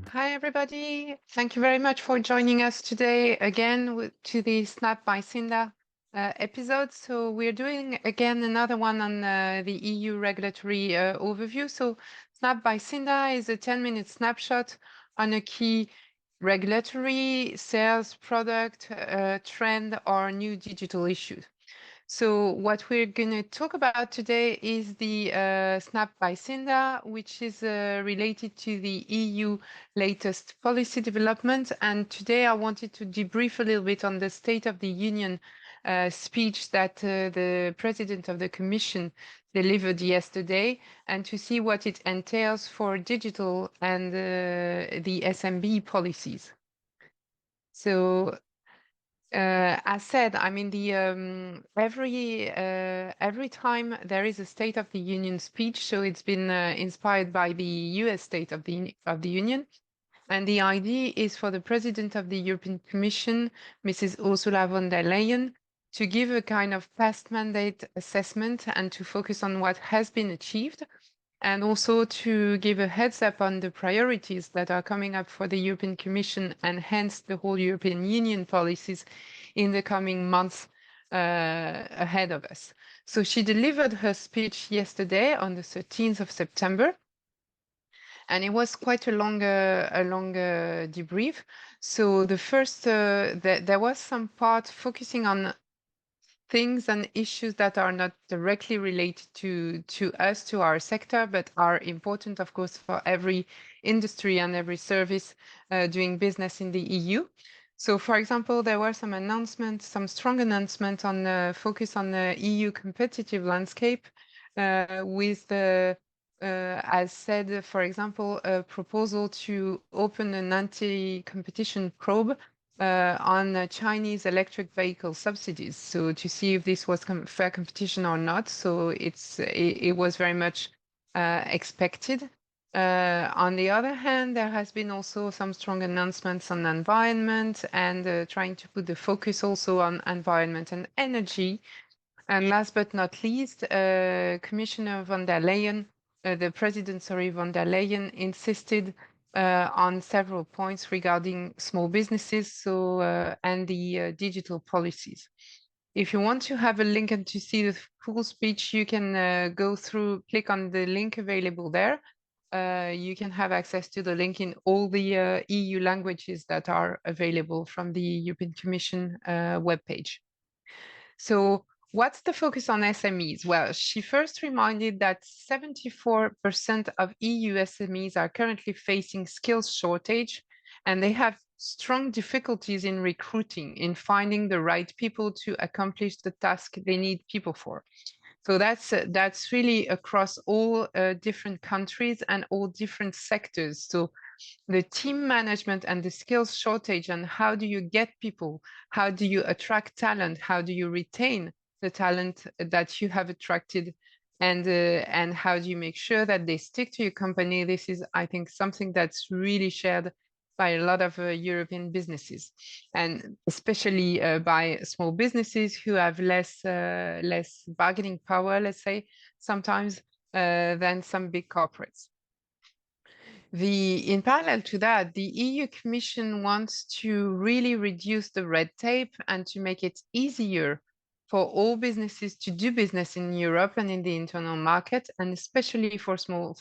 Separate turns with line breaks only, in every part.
Hi, everybody. Thank you very much for joining us today again to the Snap by Siinda episode. So we're doing again another one on the EU regulatory overview. So Snap by Siinda is a 10-minute snapshot on a key regulatory, sales, product, trend, or new digital issue. So what we're going to talk about today is the Snap by Siinda, which is related to the EU latest policy development. And today I wanted to debrief a little bit on the State of the Union speech that the President of the Commission delivered yesterday, and to see what it entails for digital and the SMB policies. So as said, I mean, every time there is a State of the Union speech, so it's been inspired by the U.S. State of the Union, and the idea is for the President of the European Commission, Mrs. Ursula von der Leyen, to give a kind of past mandate assessment and to focus on what has been achieved, and also to give a heads up on the priorities that are coming up for the European Commission and hence the whole European Union policies in the coming months ahead of us. So she delivered her speech yesterday on the 13th of September, and it was quite a long debrief. So the first, there was some part focusing on things and issues that are not directly related to us, to our sector, but are important, of course, for every industry and every service doing business in the EU. So, for example, there were some announcements, some strong announcements on focus on the EU competitive landscape with the, as said, for example, a proposal to open an anti-competition probe on Chinese electric vehicle subsidies. So to see if this was fair competition or not. So it was very much expected. On the other hand, there has been also some strong announcements on environment and trying to put the focus also on environment and energy. And last but not least, Commissioner von der Leyen, the President, von der Leyen insisted on several points regarding small businesses and the digital policies. If you want to have a link and to see the full speech, you can go through, click on the link available there. You can have access to the link in all the EU languages that are available from the European Commission webpage. So what's the focus on SMEs? Well, she first reminded that 74% of EU SMEs are currently facing skills shortage, and they have strong difficulties in recruiting, in finding the right people to accomplish the task they need people for. So that's really across all different countries and all different sectors. So the team management and the skills shortage and how do you get people, how do you attract talent, how do you retain the talent that you have attracted, and how do you make sure that they stick to your company. This is, I think, something that's really shared by a lot of European businesses, and especially by small businesses who have less bargaining power, let's say, sometimes than some big corporates. In parallel to that, the EU Commission wants to really reduce the red tape and to make it easier for all businesses to do business in Europe and in the internal market, and especially for small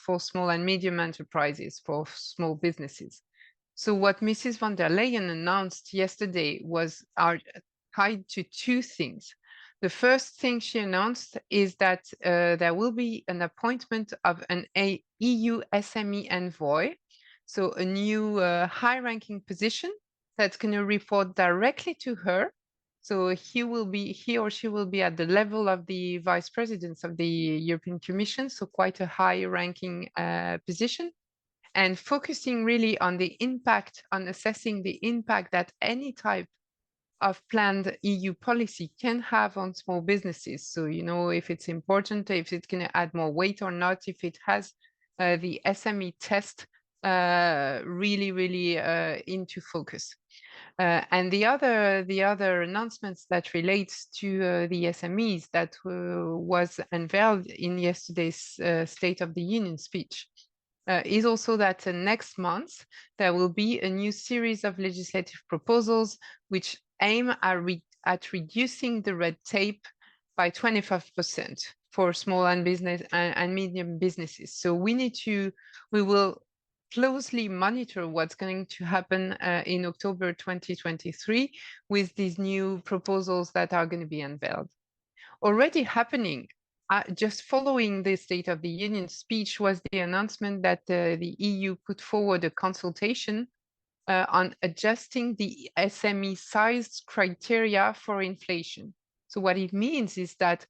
and medium enterprises, for small businesses. So what Mrs. von der Leyen announced yesterday was tied to two things. The first thing she announced is that there will be an appointment of an EU SME envoy, so a new high-ranking position that's going to report directly to her. So he or she will be at the level of the vice presidents of the European Commission, so quite a high-ranking position, and focusing really on the impact, on assessing the impact that any type of planned EU policy can have on small businesses. So, you know, if it's important, if it's going to add more weight or not, if it has the SME test really into focus. And the other announcements that relates to the SMEs that was unveiled in yesterday's State of the Union speech is also that next month there will be a new series of legislative proposals which aim at reducing the red tape by 25% for small and medium businesses. So we will closely monitor what's going to happen in October 2023 with these new proposals that are going to be unveiled. Already happening, just following the State of the Union speech, was the announcement that the EU put forward a consultation on adjusting the SME size criteria for inflation. So what it means is that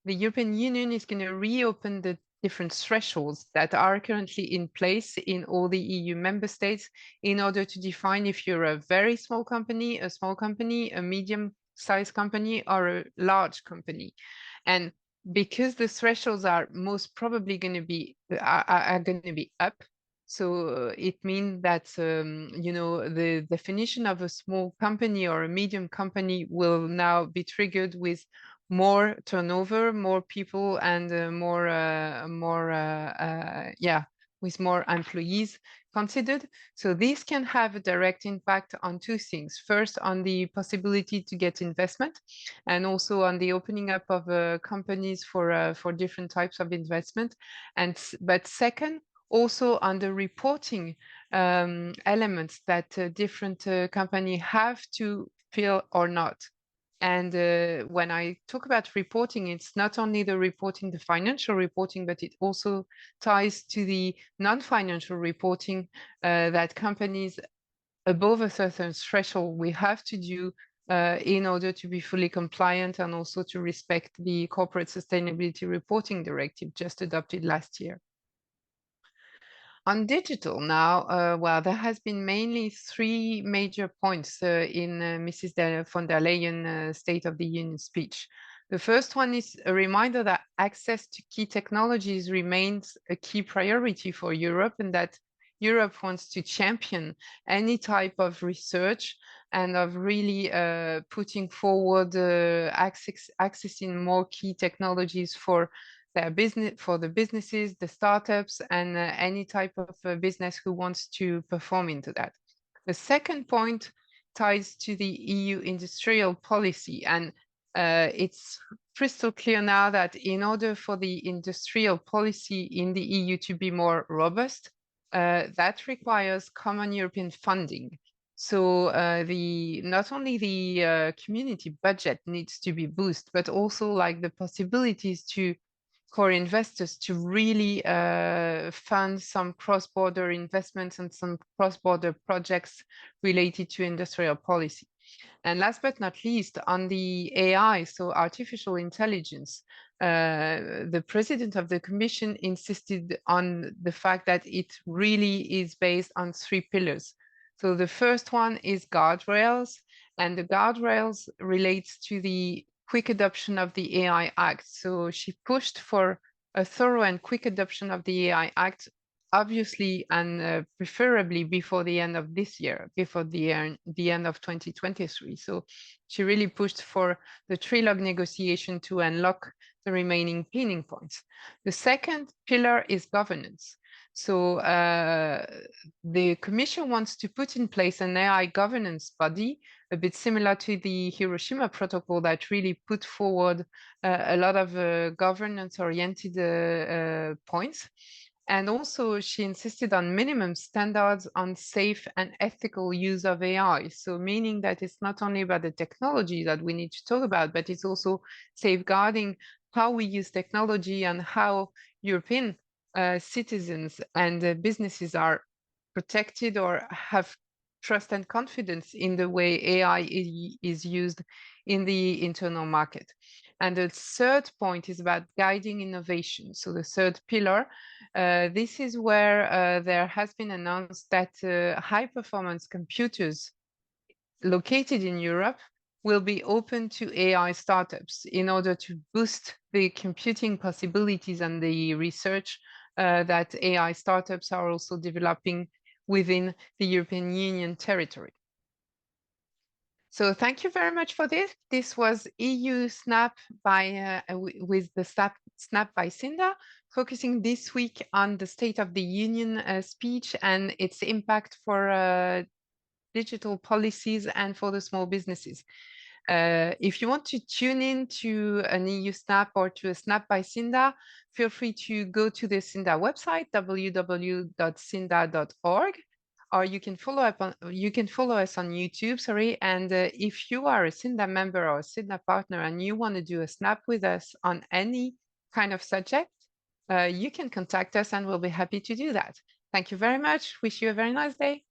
the European Union is going to reopen the different thresholds that are currently in place in all the EU member states in order to define if you're a very small company, a medium-sized company, or a large company. And because the thresholds are most probably going to be up, so it means that the definition of a small company or a medium company will now be triggered with more turnover, more people, and with more employees considered. So this can have a direct impact on two things. First, on the possibility to get investment, and also on the opening up of companies for different types of investment. But second, also on the reporting elements that different companies have to fill or not. And when I talk about reporting, it's not only the financial reporting, but it also ties to the non-financial reporting that companies above a certain threshold we have to do in order to be fully compliant and also to respect the Corporate Sustainability Reporting Directive just adopted last year. On digital now, well, there has been mainly three major points in Mrs. von der Leyen State of the Union speech. The first one is a reminder that access to key technologies remains a key priority for Europe, and that Europe wants to champion any type of research and of really putting forward accessing more key technologies for their business, for the businesses, the startups, and any type of business who wants to perform into that. The second point ties to the EU industrial policy, and it's crystal clear now that in order for the industrial policy in the EU to be more robust, that requires common European funding. So not only the community budget needs to be boosted, but also like the possibilities for investors to really fund some cross-border investments and some cross-border projects related to industrial policy. And last but not least, on the AI, so artificial intelligence, the president of the Commission insisted on the fact that it really is based on three pillars. So the first one is guardrails, and the guardrails relates to the quick adoption of the AI Act. So she pushed for a thorough and quick adoption of the AI Act, obviously and preferably before the end of this year, before the end of 2023. So she really pushed for the trilogue negotiation to unlock the remaining pain points. The second pillar is governance. So the Commission wants to put in place an AI governance body, a bit similar to the Hiroshima Protocol that really put forward a lot of governance-oriented points. And also she insisted on minimum standards on safe and ethical use of AI. So meaning that it's not only about the technology that we need to talk about, but it's also safeguarding how we use technology and how European citizens and businesses are protected or have trust and confidence in the way AI is used in the internal market. And the third point is about guiding innovation. So the third pillar, this is where there has been announced that high performance computers located in Europe will be open to AI startups in order to boost the computing possibilities and the research that AI startups are also developing within the European Union territory. So thank you very much for this. This was EU Snap with the Snap by Siinda, focusing this week on the State of the Union speech and its impact for digital policies and for the small businesses. If you want to tune in to an EU Snap or to a Snap by Siinda, feel free to go to the Siinda website, www.siinda.org, or you can follow us on YouTube, sorry. And if you are a Siinda member or a Siinda partner and you want to do a Snap with us on any kind of subject, you can contact us and we'll be happy to do that. Thank you very much. Wish you a very nice day.